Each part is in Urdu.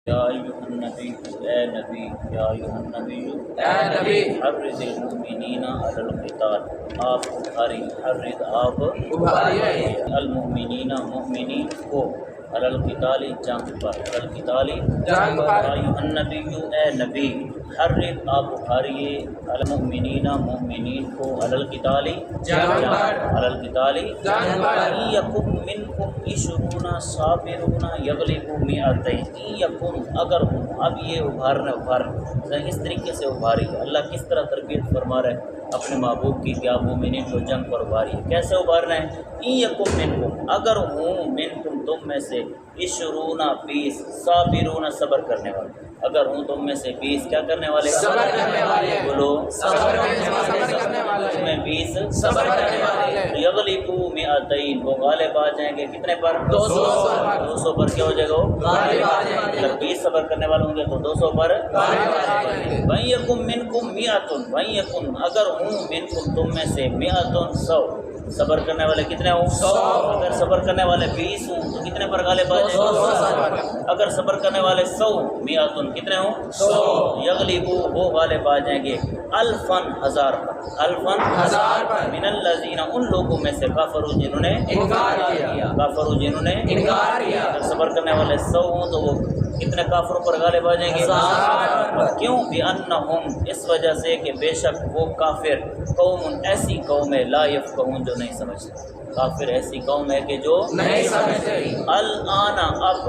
یا ایھا النبی، اے نبی، یا ایھا النبی، اے نبی حرض المؤمنین علی القتال، آپ ابھاری، حرض آپ ابھاریے المؤمنین مومنین کو، علی القتال جنگ پر، علی القتال جنگ پر، یا ایھا النبی، اے نبی، حرض آپ ابھاریے المؤمنین مومنین کو، علی القتال جنگ پر، علی القتال جنگ پر، ان یکن منکم عشرون صابرون یغلبوا مئتین، ان یکن اگر ہوں، اب یہ ابھارنا اس طریقے سے ابھاری ہے۔ اللہ کس طرح تربیت فرما رہا ہے اپنے محبوب کی کہ آپ مومنین کو جنگ پر ابھاری ہے۔ کیسے ابھارنا ہے؟ ان یکن منکم اگر ہوں، منکم تم میں سے، عشرون 20 صابرون صبر کرنے والے، اگر ہوں تم میں سے 20 کیا کرنے والے؟ صبر کرنے والے، بولو صبر کرنے والے، تم میں 20 صبر کرنے والے، یغلبوا مئتین، وہ غالب آ جائیں گے کتنے پر؟ 200 پر کیا ہو جائے گا؟ غالب آ جائیں گے۔ اگر 20 صبر کرنے والے ہوں گے تو 200 پر غالب آ جائیں گے۔ وَإِن يَكُن مِّنكُم مِّئَةٌ، وَإِن يَكُن اگر ہوں، منکم تم میں سے، مئۃ 100 صبر کرنے والے کتنے ہوں؟ 100 اگر صبر کرنے والے 20 ہوں تو کتنے پر غالب آ جائیں گے؟ 200 اگر صبر کرنے والے 100 مئۃ کتنے ہوں؟ 100 یغلبوا وہ غالب آ جائیں گے، الفن 1000 پر، الفن 1000 پر، من الذین ان لوگوں میں سے، کفروا جنہوں نے انکار کیا، کفروا جنہوں نے انکار کیا، اگر صبر کرنے والے 100 ہوں تو وہ کتنے کافروں پر غالب آ جائیں گے؟ 1000 پر۔ کیوں؟ بِأَنَّهُمْ اس وجہ سے کہ بے شک وہ کافر قوم ایسی قوم ہے، لا یفقہون جو نہیں سمجھتے، کافر ایسی قوم ہے کہ جو نہیں سمجھتے۔ الآن اب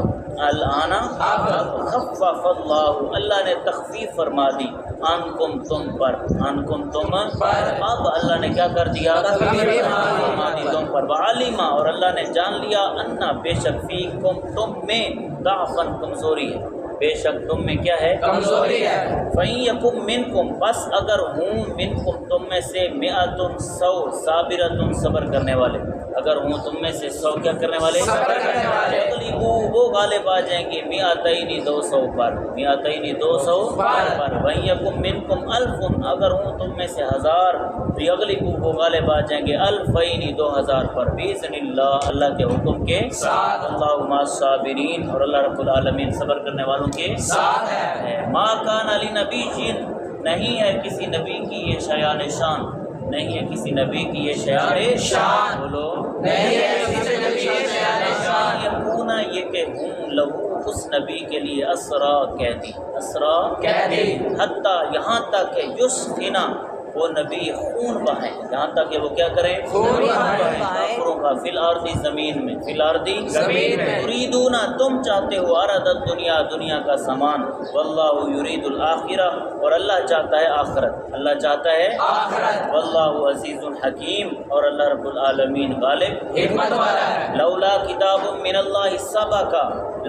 خفف اللہ، اللہ نے تخفیف فرما دی، عنکم تم پر، عنکم تم پر، اب اللہ نے کیا کر دیا؟ تخفیف فرما دی تم پر، وعلما اور اللہ نے جان لیا، انا بے شک فیکم تم میں، ضعفاً کمزوری ہے، بے شک تم میں کیا ہے؟ کمزوری ہے۔ فَإِن يَكُن مِّنكُم بس اگر ہوں، منکم تم میں سے، مئۃ 100 صابرۃ صبر کرنے والے، اگر ہوں تم میں سے 100 کیا کرنے والے؟ صبر کرنے والے، یغلبوا وہ غالب آ جائیں گے، مئتین 200 پر، مئتین 200 پر، وَإِن يَكُن مِّنكُم أَلْفٌ اگر ہوں تم میں سے 1000، یغلبوا وہ غالب آ جائیں گے، الفین 2000 پر، بِإِذْنِ اللہ اللہ کے حکم کے ساتھ، اللہ مع الصابرین اور اللہ رب العالمین صبر کرنے والوں کے ساتھ ہے۔ ما کان لنبی جن نہیں ہے کسی نبی کی یہ شایان شان، نہیں ہے کسی نبی کی یہ شایان شان، بولو نہیں ہے کسی نبی کی شایان شان، یکون یہ کہ ہوں لہو اس نبی کے لیے اسرا قیدی، اسرا قیدی، حتیٰ یہاں تک کہ یسخنا وہ نبی خون بہائیں، یہاں تک کہ وہ کیا کریں؟ خون بہائیں، کافروں کا، فی الارض زمین میں، فی الارض زمین میں، تریدون تم چاہتے ہو، عرض الدنیا دنیا کا سامان، واللہ یرید الآخرہ اور اللہ چاہتا ہے آخرت، اللہ چاہتا ہے آخرت، واللہ عزیز الحکیم اور اللہ رب العالمین غالب حکمت والا ہے۔ لولا کتاب من اللہ سبق،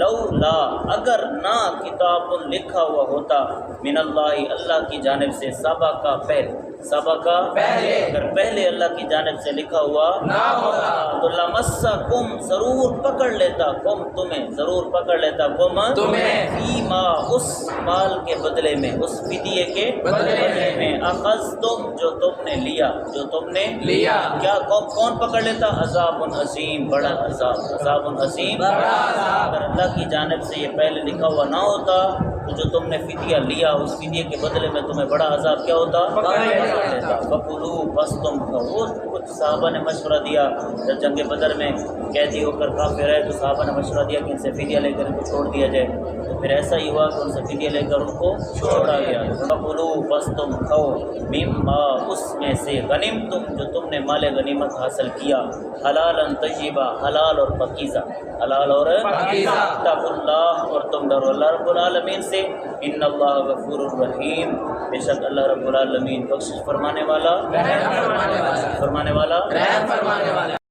لولا اگر نہ کتاب لکھا ہوا ہوتا، من اللہ اللہ کی جانب سے، سبق پہلے، سبق پہلے، اگر پہلے اللہ کی جانب سے لکھا ہوا نہ ہوتا، تو لمسکم ضرور پکڑ لیتا، کم تمہیں ضرور پکڑ لیتا، کم تمہیں، فیما اس مال کے بدلے میں، اس فدیے کے بدلے میں، اخذتم جو تم نے لیا، جو تم نے لیا، کیا کون پکڑ لیتا؟ عذاب عظیم بڑا عذاب، عذاب عظیم بڑا عذاب۔ اگر اللہ کی جانب سے یہ پہلے لکھا ہوا نہ ہوتا تو جو تم نے فدیہ لیا اس فدیے کے بدلے میں تمہیں بڑا عذاب کیا ہوتا؟ فَكُلُوا بس تم کھاؤ۔ کچھ صحابہ نے مشورہ دیا جب جنگ بدر میں قیدی ہو کر کافر رہے تو صحابہ نے مشورہ دیا کہ ان سے فدیہ لے کر ان کو چھوڑ دیا جائے، تو پھر ایسا ہی ہوا کہ ان سے فدیہ لے کر ان کو چھوڑا گیا۔ فَكُلُوا بس تم کھاؤ، مما اس میں سے، غنیمتم جو تم نے مال غنیمت حاصل کیا، حلالا طیبا حلال اور پاکیزہ، حلال اور پاکیزہ، اتقوا اللہ اور تم ڈرو اللہ رب العالمین سے، ان اللہ غفور الرحیم بے شک اللہ رب العالمین بخشش فرمانے والا، رحم فرمانے والا، فرمانے والا، رحم فرمانے والا۔